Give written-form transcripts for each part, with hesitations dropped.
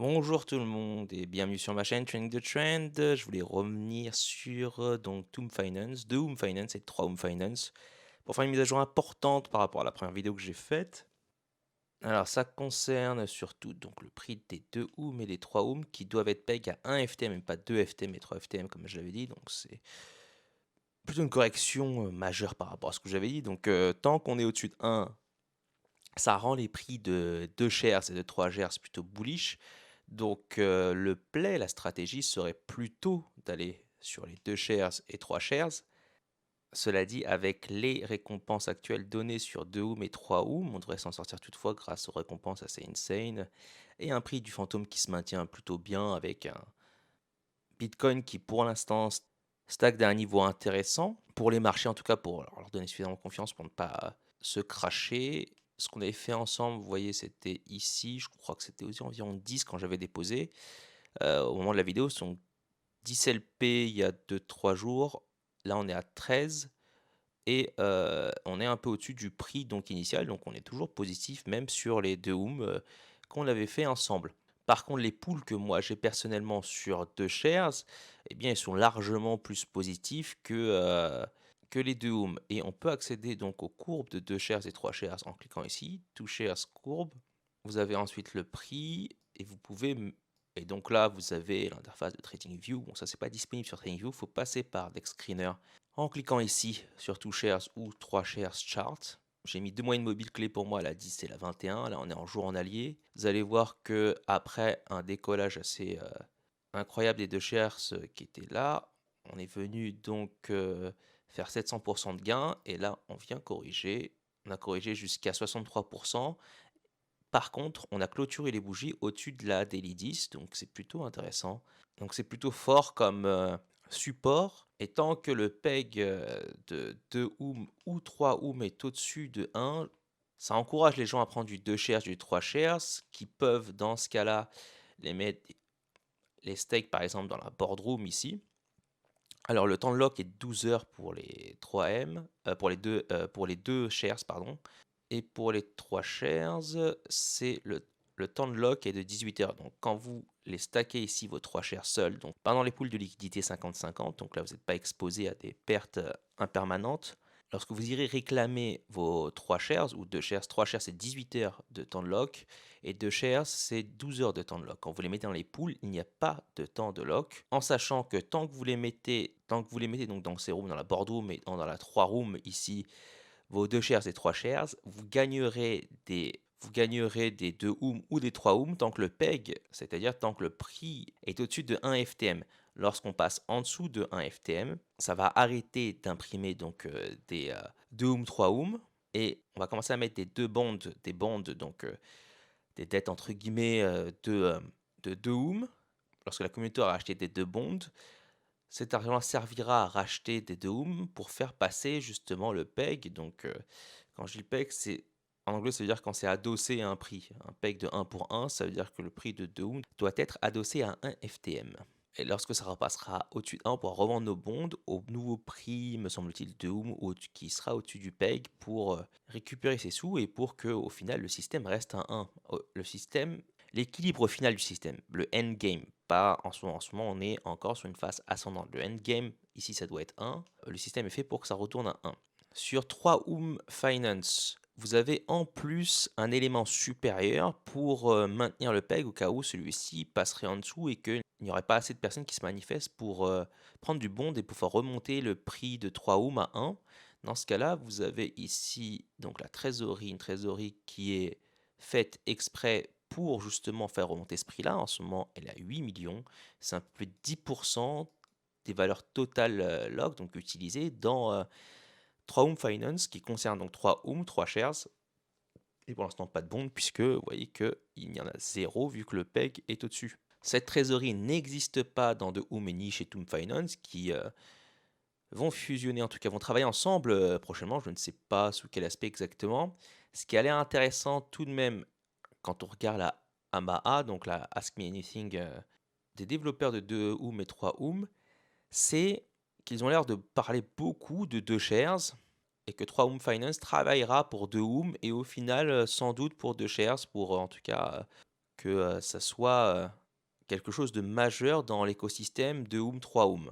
Bonjour tout le monde et bienvenue sur ma chaîne Training the Trend. Je voulais revenir sur donc Toom Finance, 2 Oom Finance et 3 Oom Finance pour faire une mise à jour importante par rapport à la première vidéo que j'ai faite. Alors ça concerne surtout donc le prix des 2 Oom et des 3 Oom qui doivent être peg à 1 FTM et pas 2 FTM et 3 FTM comme je l'avais dit. Donc c'est plutôt une correction majeure par rapport à ce que j'avais dit. Donc tant qu'on est au-dessus de 1, ça rend les prix de 2 shares et de 3 shares plutôt bullish. Donc le play, la stratégie serait plutôt d'aller sur les 2 shares et 3 shares. Cela dit, avec les récompenses actuelles données sur 2 Oom et 3 Oom, on devrait s'en sortir toutefois grâce aux récompenses assez insane et un prix du fantôme qui se maintient plutôt bien avec un Bitcoin qui pour l'instant stack d'un niveau intéressant. Pour les marchés en tout cas, pour leur donner suffisamment confiance pour ne pas se cracher. Ce qu'on avait fait ensemble, vous voyez, c'était ici, je crois que c'était aussi environ 10 quand j'avais déposé. Au moment de la vidéo, sont 10 LP il y a 2-3 jours. Là, on est à 13 et on est un peu au-dessus du prix donc initial. Donc, on est toujours positif, même sur les 2 Ohm qu'on avait fait ensemble. Par contre, les pools que moi j'ai personnellement sur 2 shares, eh bien, ils sont largement plus positifs que les 2 Ohm. Et on peut accéder donc aux courbes de 2 shares et 3 shares en cliquant ici, 2 shares courbe. Vous avez ensuite le prix et vous pouvez et donc là, vous avez l'interface de TradingView. Bon, ça, c'est pas disponible sur TradingView. Il faut passer par DexScreener en cliquant ici sur 2 shares ou 3 shares chart. J'ai mis deux moyennes mobiles clés pour moi, la 10 et la 21. Là, on est en jour en allié. Vous allez voir que après un décollage assez incroyable des 2 shares qui étaient là, on est venu donc faire 700% de gain. Et là, on vient corriger. On a corrigé jusqu'à 63%. Par contre, on a clôturé les bougies au-dessus de la Daily 10, donc c'est plutôt intéressant. Donc c'est plutôt fort comme support. Et tant que le peg de 2 Ohm ou 3 Ohm est au-dessus de 1, ça encourage les gens à prendre du 2 shares, du 3 shares, qui peuvent dans ce cas-là les mettre, les stakes par exemple dans la boardroom ici. Alors le temps de lock est 12 heures pour les 3M, pour les deux shares, pardon. Et pour les 3 shares, c'est le temps de lock est de 18 heures. Donc quand vous les stackez ici, vos 3 shares seuls, donc pendant les pools de liquidité 50-50, donc là vous n'êtes pas exposé à des pertes impermanentes. Lorsque vous irez réclamer vos 3 shares ou 2 shares, 3 shares c'est 18 heures de temps de lock et 2 shares c'est 12 heures de temps de lock. Quand vous les mettez dans les pools, il n'y a pas de temps de lock, en sachant que tant que vous les mettez, donc dans ces rooms, dans la boardroom et dans la 3 room ici, vos 2 shares et 3 shares, vous gagnerez des 2 Ohm ou des 3 Ohm tant que le PEG, c'est-à-dire tant que le prix est au-dessus de 1 FTM. Lorsqu'on passe en dessous de 1 FTM, ça va arrêter d'imprimer donc des 2 Ohm, 3 Ohm et on va commencer à mettre des bonds donc des dettes entre guillemets de 2 Ohm. Lorsque la communauté aura acheté des 2 bonds, cet argent servira à racheter des dômes pour faire passer justement le PEG. Donc, quand je dis le PEG, en anglais, ça veut dire quand c'est adossé à un prix. Un PEG de 1 pour 1, ça veut dire que le prix de dôme doit être adossé à 1 FTM. Et lorsque ça repassera au-dessus de 1, on pourra revendre nos bonds au nouveau prix, me semble-t-il, de Ohm, qui sera au-dessus du PEG pour récupérer ses sous et pour que, au final, le système reste un 1. L'équilibre final du système, le endgame, pas en ce moment, on est encore sur une phase ascendante. Le endgame, ici, ça doit être 1. Le système est fait pour que ça retourne à 1. Sur 3 Ohm Finance, vous avez en plus un élément supérieur pour maintenir le PEG au cas où celui-ci passerait en dessous et qu'il n'y aurait pas assez de personnes qui se manifestent pour prendre du bond et pouvoir remonter le prix de 3 Ohm à 1. Dans ce cas-là, vous avez ici donc la trésorerie, une trésorerie qui est faite exprès pour justement faire remonter ce prix-là. En ce moment, elle est à 8 millions. C'est un peu plus de 10% des valeurs totales log, donc utilisées dans 3 Ohm Finance, qui concerne donc 3 Ohm, 3 shares. Et pour l'instant, pas de bond, puisque vous voyez qu'il y en a zéro, vu que le PEG est au-dessus. Cette trésorerie n'existe pas dans de Ohm et ni chez Toom Finance, qui vont fusionner, en tout cas vont travailler ensemble prochainement. Je ne sais pas sous quel aspect exactement. Ce qui a l'air intéressant tout de même, quand on regarde la AMAA, donc la Ask Me Anything des développeurs de 2 Ohm et 3 Ohm, c'est qu'ils ont l'air de parler beaucoup de 2 shares et que 3 Ohm Finance travaillera pour 2 Ohm et au final sans doute pour 2 shares pour en tout cas que ça soit quelque chose de majeur dans l'écosystème de Oom 3 Oom.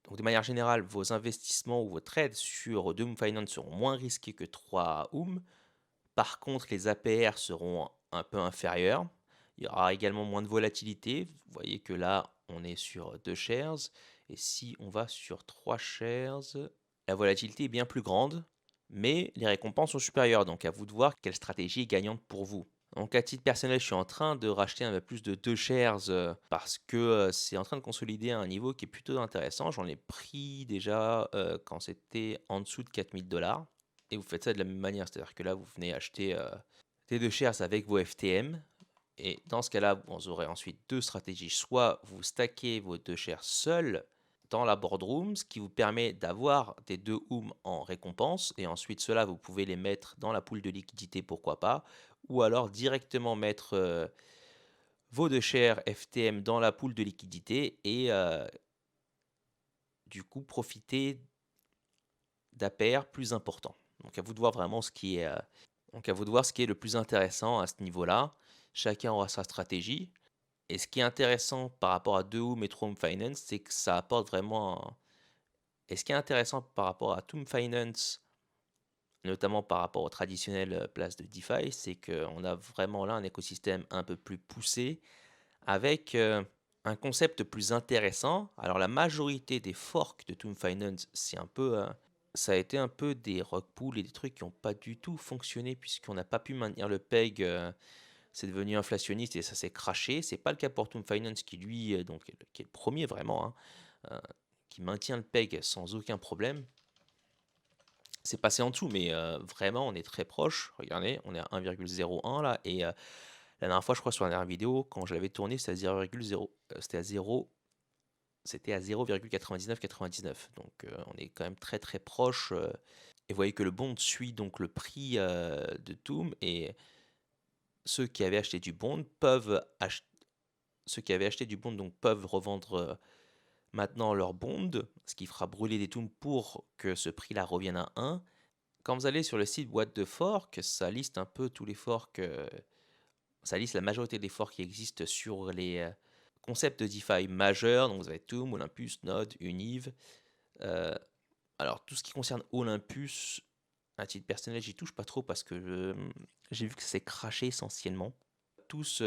Donc de manière générale, vos investissements ou vos trades sur 2 Oom Finance seront moins risqués que 3 Oom. Par contre, les APR seront un peu inférieurs. Il y aura également moins de volatilité. Vous voyez que là, on est sur 2 shares. Et si on va sur 3 shares, la volatilité est bien plus grande, mais les récompenses sont supérieures. Donc à vous de voir quelle stratégie est gagnante pour vous. Donc à titre personnel, je suis en train de racheter un peu plus de 2 shares parce que c'est en train de consolider à un niveau qui est plutôt intéressant. J'en ai pris déjà quand c'était en dessous de 4000 $. Et vous faites ça de la même manière, c'est-à-dire que là, vous venez acheter des 2 shares avec vos FTM. Et dans ce cas-là, vous aurez ensuite deux stratégies. Soit vous stackez vos 2 shares seuls dans la boardroom, ce qui vous permet d'avoir des 2 Oom en récompense. Et ensuite, cela, vous pouvez les mettre dans la pool de liquidité, pourquoi pas. Ou alors directement mettre vos 2 shares FTM dans la pool de liquidité et du coup profiter d'APR plus importants. Donc à vous de voir vraiment ce qui est, donc à vous de voir ce qui est le plus intéressant à ce niveau-là. Chacun aura sa stratégie. Et ce qui est intéressant par rapport à 2 Oom et 3 Oom Finance, c'est que ça apporte vraiment. Et ce qui est intéressant par rapport à Toom Finance, notamment par rapport aux traditionnelles places de DeFi, c'est qu'on a vraiment là un écosystème un peu plus poussé avec un concept plus intéressant. Alors la majorité des forks de Toom Finance, ça a été un peu des rug pools et des trucs qui n'ont pas du tout fonctionné puisqu'on n'a pas pu maintenir le peg. C'est devenu inflationniste et ça s'est craché. C'est pas le cas pour Toom Finance qui lui, donc, qui est le premier vraiment, hein, qui maintient le peg sans aucun problème. C'est passé en dessous, mais vraiment, on est très proche. Regardez, on est à 1,01 là. Et la dernière fois, je crois, sur la dernière vidéo, quand je l'avais tourné, c'était à 0,0. C'était à 0. C'était à 0,9999. Donc, on est quand même très très proche. Et vous voyez que le bond suit donc le prix de Toom. Et ceux qui avaient acheté du bond peuvent acheter. Ceux qui avaient acheté du bond donc peuvent revendre maintenant leur bond, ce qui fera brûler des Toom pour que ce prix-là revienne à 1. Quand vous allez sur le site What the Fork, ça liste un peu tous les forks, ça liste la majorité des forks qui existent sur les concepts de DeFi majeurs. Donc vous avez Toom, Olympus, Node, Univ. Alors tout ce qui concerne Olympus, à titre personnel, j'y touche pas trop parce que j'ai vu que ça s'est craché essentiellement. Tous,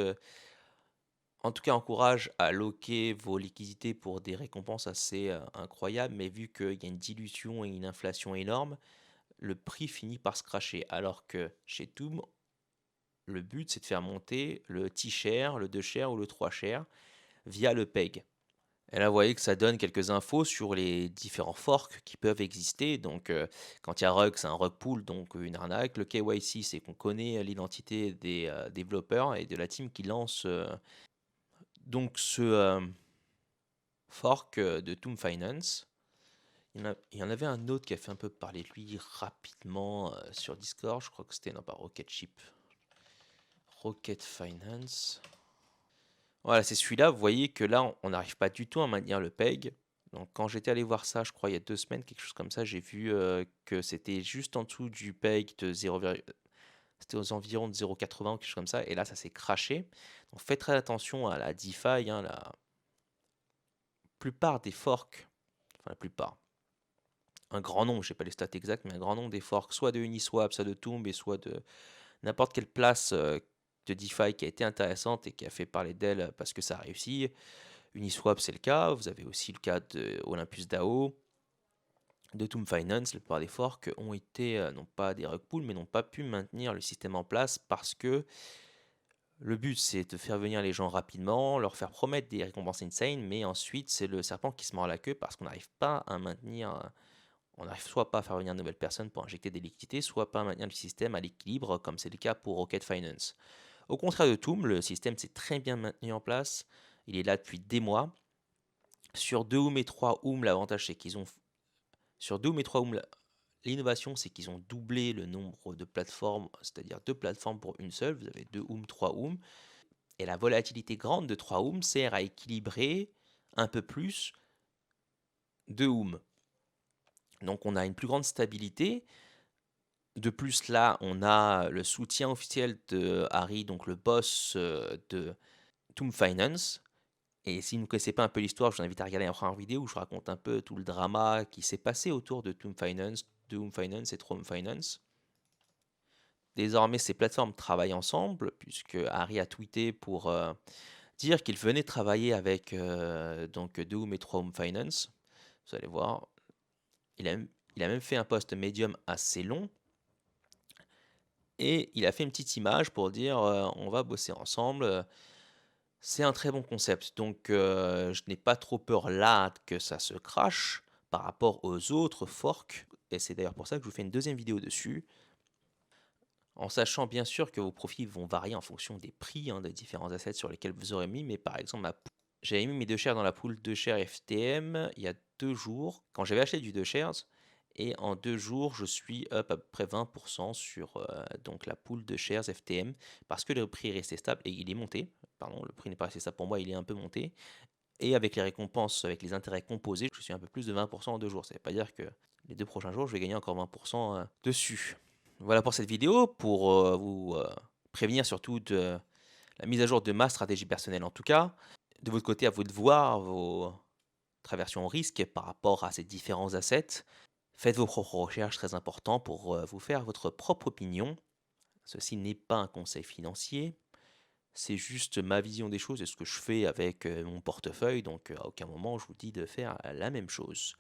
en tout cas, encouragent à loquer vos liquidités pour des récompenses assez incroyables, mais vu qu'il y a une dilution et une inflation énorme, le prix finit par se cracher. Alors que chez Toom, le but c'est de faire monter le T-share, le 2 share ou le 3 share via le PEG. Et là, vous voyez que ça donne quelques infos sur les différents forks qui peuvent exister. Donc, quand il y a rug, c'est un rug pool, donc une arnaque. Le KYC, c'est qu'on connaît l'identité des développeurs et de la team qui lance donc ce fork de Toom Finance. Il y en avait un autre qui a fait un peu parler de lui rapidement sur Discord. Je crois que c'était, non pas Rocket Ship. Rocket Finance. Voilà, c'est celui-là. Vous voyez que là, on n'arrive pas du tout à maintenir le PEG. Donc, quand j'étais allé voir ça, je crois, il y a 2 semaines, quelque chose comme ça, j'ai vu que c'était juste en dessous du PEG de 0, c'était aux environs de 0,80 ou quelque chose comme ça. Et là, ça s'est craché. Donc, faites très attention à la DeFi. Hein, la plupart des forks, enfin la plupart, un grand nombre, je sais pas les stats exactes, mais un grand nombre des forks, soit de Uniswap, soit de Tomb, et soit de n'importe quelle place de DeFi qui a été intéressante et qui a fait parler d'elle parce que ça a réussi. Uniswap, c'est le cas. Vous avez aussi le cas de Olympus DAO, de Tomb Finance. La plupart des forks ont été, non pas des rug pools, mais n'ont pas pu maintenir le système en place parce que le but, c'est de faire venir les gens rapidement, leur faire promettre des récompenses insane, mais ensuite, c'est le serpent qui se mord la queue parce qu'on n'arrive pas à maintenir. On n'arrive soit pas à faire venir de nouvelles personnes pour injecter des liquidités, soit pas à maintenir le système à l'équilibre, comme c'est le cas pour Rocket Finance. Au contraire de Toom, le système s'est très bien maintenu en place. Il est là depuis des mois. Sur 2 Oom et 3 Oom, l'avantage c'est qu'ils ont. Sur 2 Oom et 3 Oom, l'innovation c'est qu'ils ont doublé le nombre de plateformes, c'est-à-dire 2 plateformes pour une seule. Vous avez 2 Oom, 3 Oom. Et la volatilité grande de 3 Oom sert à équilibrer un peu plus 2 Oom. Donc on a une plus grande stabilité. De plus, là, on a le soutien officiel de Harry, donc le boss de Toom Finance. Et si vous ne connaissez pas un peu l'histoire, je vous invite à regarder la première vidéo où je raconte un peu tout le drama qui s'est passé autour de Toom Finance, Doom Finance et Throne Finance. Désormais, ces plateformes travaillent ensemble, puisque Harry a tweeté pour dire qu'il venait travailler avec donc Doom et Throne Finance. Vous allez voir, il a même fait un post Medium assez long. Et il a fait une petite image pour dire on va bosser ensemble. C'est un très bon concept. Donc je n'ai pas trop peur là que ça se crache par rapport aux autres forks. Et c'est d'ailleurs pour ça que je vous fais une deuxième vidéo dessus. En sachant bien sûr que vos profits vont varier en fonction des prix des différents assets sur lesquels vous aurez mis. Mais par exemple, j'avais mis mes 2 shares dans la pool 2 shares FTM il y a 2 jours, quand j'avais acheté du 2 shares. Et en 2 jours, je suis up à peu près 20% sur donc la pool de shares FTM parce que le prix est resté stable et il est monté. Pardon, le prix n'est pas resté stable pour moi, il est un peu monté. Et avec les récompenses, avec les intérêts composés, je suis un peu plus de 20% en 2 jours. Ça ne veut pas dire que les 2 prochains jours, je vais gagner encore 20% dessus. Voilà pour cette vidéo, pour vous prévenir surtout de la mise à jour de ma stratégie personnelle en tout cas. De votre côté, à vous de voir vos traversions au risque par rapport à ces différents assets. Faites vos propres recherches, très important, pour vous faire votre propre opinion. Ceci n'est pas un conseil financier, c'est juste ma vision des choses et ce que je fais avec mon portefeuille, donc à aucun moment je vous dis de faire la même chose.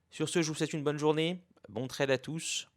Sur ce, je vous souhaite une bonne journée, bon trade à tous,